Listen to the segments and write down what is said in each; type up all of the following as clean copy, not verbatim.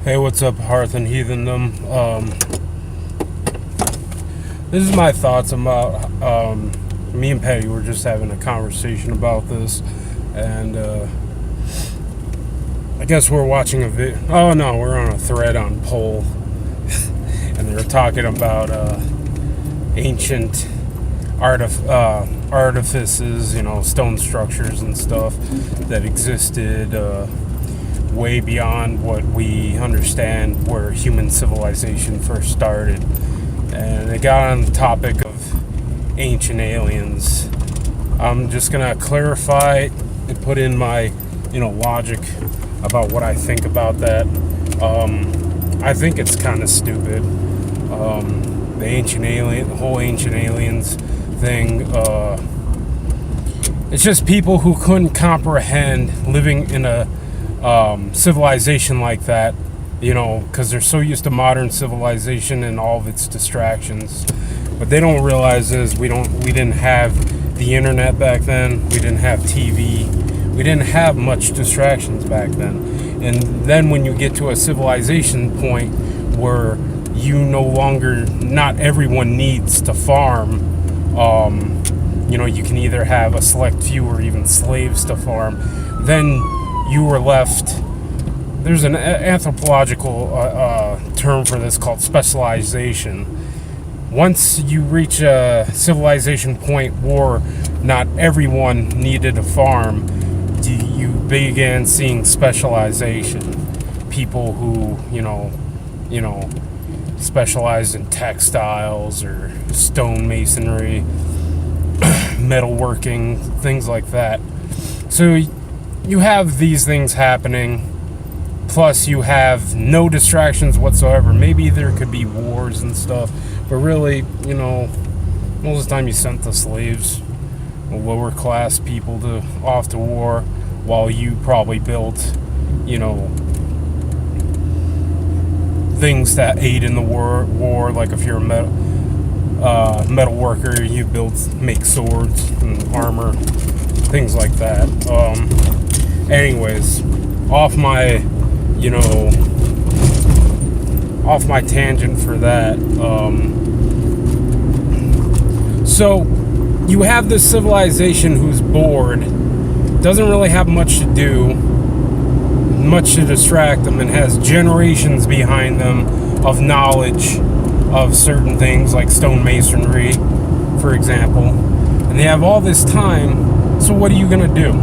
Hey, what's up, Hearth and Heathendom? This is my thoughts about. Me and Petty were just having a conversation about this, and I guess we're watching a video. Oh no, we're on a thread on Poll, and they were talking about ancient artifices, stone structures and stuff that existed. Way beyond what we understand where human civilization first started. And they got on the topic of ancient aliens. I'm just gonna clarify and put in my logic about what I think about that. I think it's kind of stupid. The whole ancient aliens thing, it's just people who couldn't comprehend living in a civilization like that, because they're so used to modern civilization and all of its distractions. What they don't realize is we didn't have the internet back then. We didn't have TV. We didn't have much distractions back then. And then when you get to a civilization point where not everyone needs to farm, you can either have a select few or even slaves to farm, then you were left. There's an anthropological term for this called specialization. Once you reach a civilization point where not everyone needed a farm, you began seeing specialization. People who specialized in textiles or stone masonry, metalworking, things like that. So you have these things happening, plus you have no distractions whatsoever. Maybe there could be wars and stuff, but really, most of the time you sent the slaves, lower class people, off to war, while you probably built, things that aid in the war. Like if you're a metal worker, you make swords and armor, things like that. Anyways, off my tangent for that. So you have this civilization who's bored, doesn't really have much to do, much to distract them, and has generations behind them of knowledge of certain things like stone masonry, for example. And they have all this time, so what are you gonna do?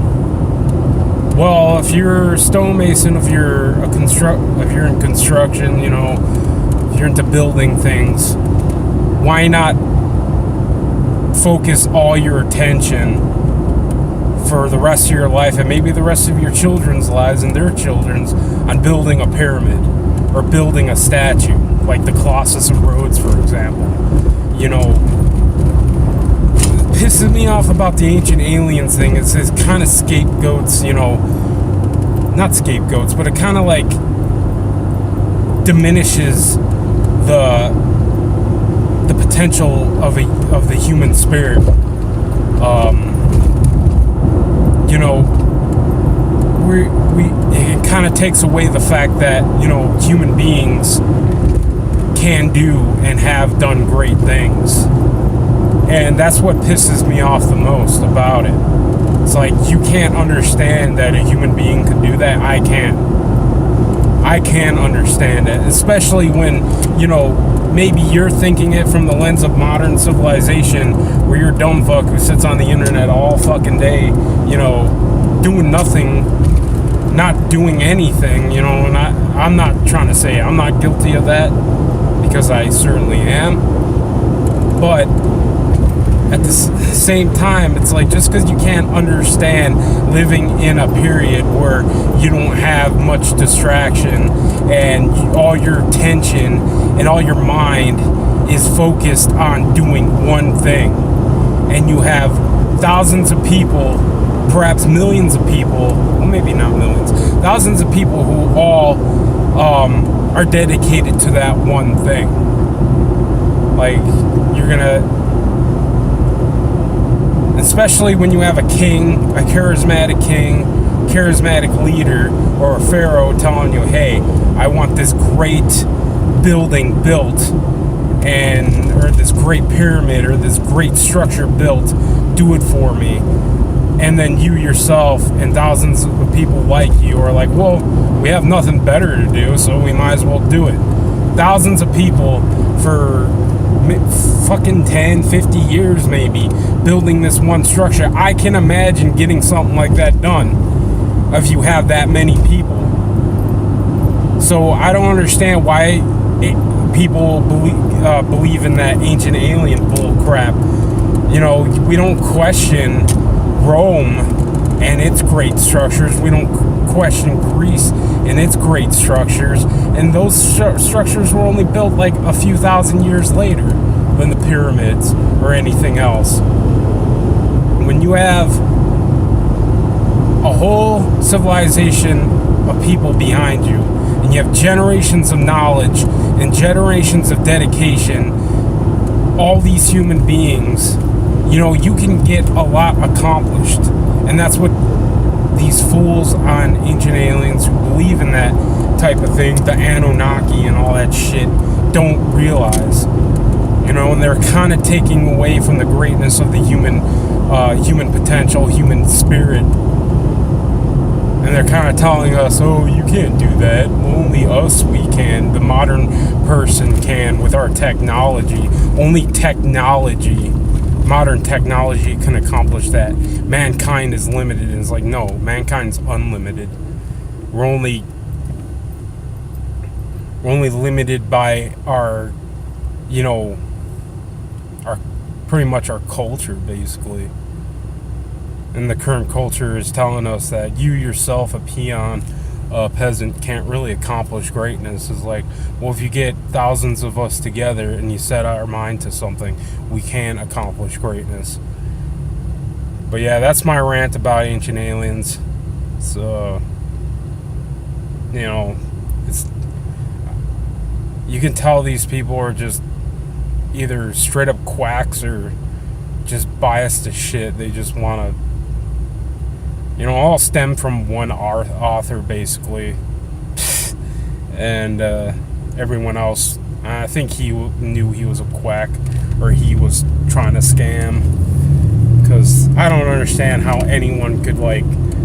Well, if you're a stonemason, if you're in construction, if you're into building things, why not focus all your attention for the rest of your life and maybe the rest of your children's lives and their children's on building a pyramid or building a statue, like the Colossus of Rhodes, for example? Pisses me off about the ancient aliens thing is it kind of scapegoats, not scapegoats, but it kind of like diminishes the potential of the human spirit. It kind of takes away the fact that human beings can do and have done great things. And that's what pisses me off the most about it. It's like, you can't understand that a human being could do that. I can understand it, especially when, maybe you're thinking it from the lens of modern civilization, where you're a dumb fuck who sits on the internet all fucking day, doing nothing, not doing anything, and I'm not trying to say I'm not guilty of that, because I certainly am. But at the same time, it's like, just because you can't understand living in a period where you don't have much distraction and all your attention and all your mind is focused on doing one thing, and you have thousands of people, perhaps millions of people, well, maybe not millions, thousands of people who all are dedicated to that one thing. Like, you're gonna, especially when you have a charismatic leader, or a pharaoh telling you, hey, I want this great building built, or this great pyramid or this great structure built, do it for me. And then you yourself and thousands of people like you are like, well, we have nothing better to do, so we might as well do it. Thousands of people for fucking 10, 50 years maybe building this one structure. I can imagine getting something like that done if you have that many people. So I don't understand why people believe in that ancient alien bull crap. You know, we don't question Rome and its great structures. We don't question Greece and its great structures. And those structures were only built like a few thousand years later than the pyramids or anything else. When you have a whole civilization of people behind you, and you have generations of knowledge and generations of dedication, all these human beings, you know, you can get a lot accomplished. And that's what these fools on Ancient Aliens who believe in that type of thing, the Anunnaki and all that shit, don't realize. You know, and they're kind of taking away from the greatness of the human potential, human spirit. And they're kind of telling us, oh, you can't do that. Only us, we can. The modern person can with our technology. Only technology, modern technology can accomplish that. Mankind is limited. And it's like, no, mankind's unlimited. We're only limited by our, you know, pretty much our culture, basically. And the current culture is telling us that you yourself, a peon, a peasant, can't really accomplish greatness. It's like, well, if you get thousands of us together and you set our mind to something, we can accomplish greatness. But yeah, that's my rant about Ancient Aliens. So, you know, you can tell these people are just either straight up quacks or just biased as shit. They just want to, you know, all stem from one author, basically. And everyone else, I think he knew he was a quack, or he was trying to scam. Because I don't understand how anyone could, like,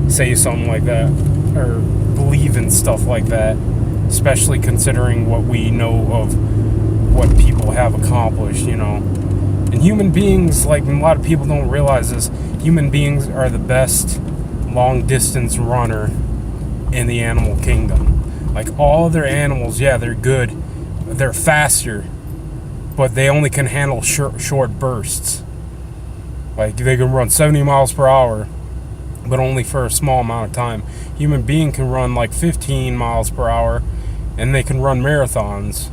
say something like that, or believe in stuff like that. Especially considering what we know of what people have accomplished, you know. And human beings, like a lot of people don't realize this, human beings are the best long distance runner in the animal kingdom. Like all other animals, yeah, they're good, they're faster, but they only can handle short bursts. Like they can run 70 miles per hour, but only for a small amount of time. Human being can run like 15 miles per hour, and they can run marathons.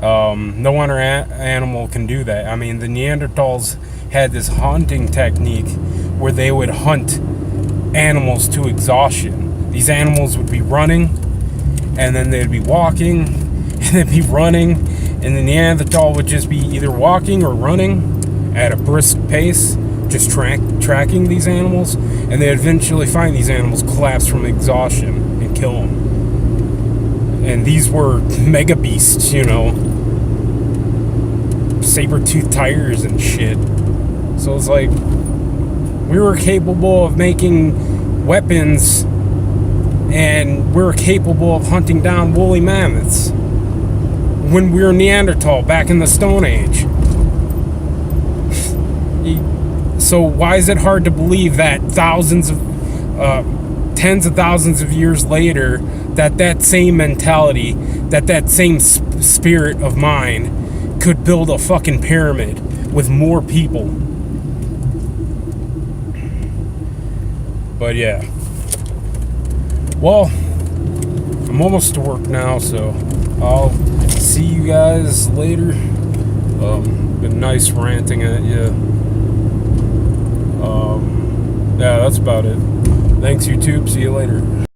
No other animal can do that. I mean, the Neanderthals had this hunting technique where they would hunt animals to exhaustion. These animals would be running, and then they'd be walking, and they'd be running, and the Neanderthal would just be either walking or running at a brisk pace, just tracking these animals, and they'd eventually find these animals collapse from exhaustion and kill them. And these were mega beasts, you know, saber-toothed tigers and shit. So it's like, we were capable of making weapons, and we were capable of hunting down woolly mammoths when we were Neanderthal back in the Stone Age. So why is it hard to believe that tens of thousands of years later, that same mentality, that same spirit of mine could build a fucking pyramid with more people? But yeah. Well, I'm almost to work now, so I'll see you guys later. Been nice ranting at you. Yeah, that's about it. Thanks, YouTube. See you later.